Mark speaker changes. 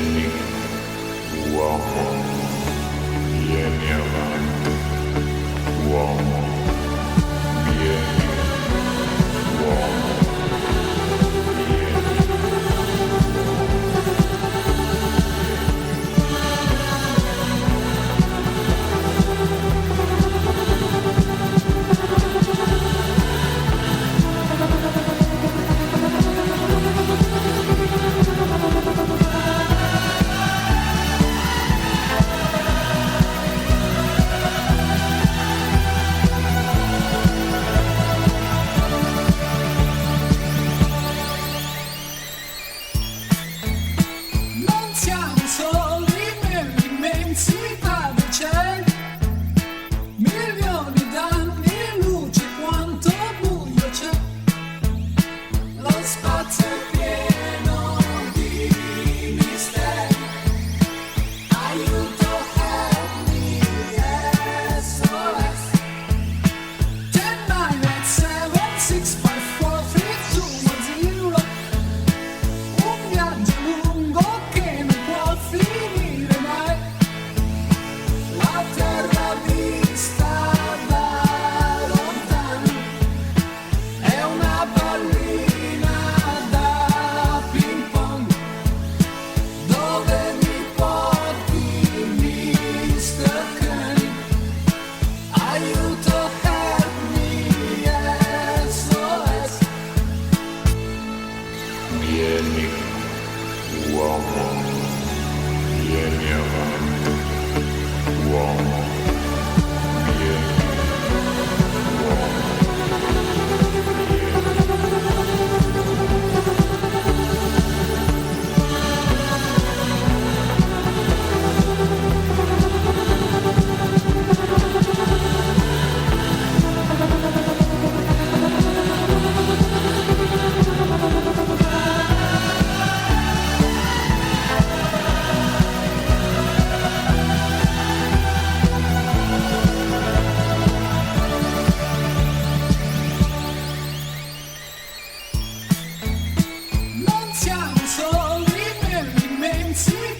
Speaker 1: Vieni, uomo, vieni avanti, uomo, vieni, uomo, vieni.
Speaker 2: Non siamo soli nell'immensità del cielo, milioni d'anni luce quanto buio c'è, lo spazio è pieno di misteri, aiuto, help me, SOS, 10, 9, 8, 7, 6, 5, 4, 3, 2, 1, 0. Un viaggio lungo che non può finire mai. La terra vista da lontano è una pallina da ping pong. Dove mi porti, Mr. Kenny? Aiuto, help me, SOS.
Speaker 1: Vieni, uomo, vieni avanti, uomo, vieni, uomo,
Speaker 2: Non siamo soli nell'immensità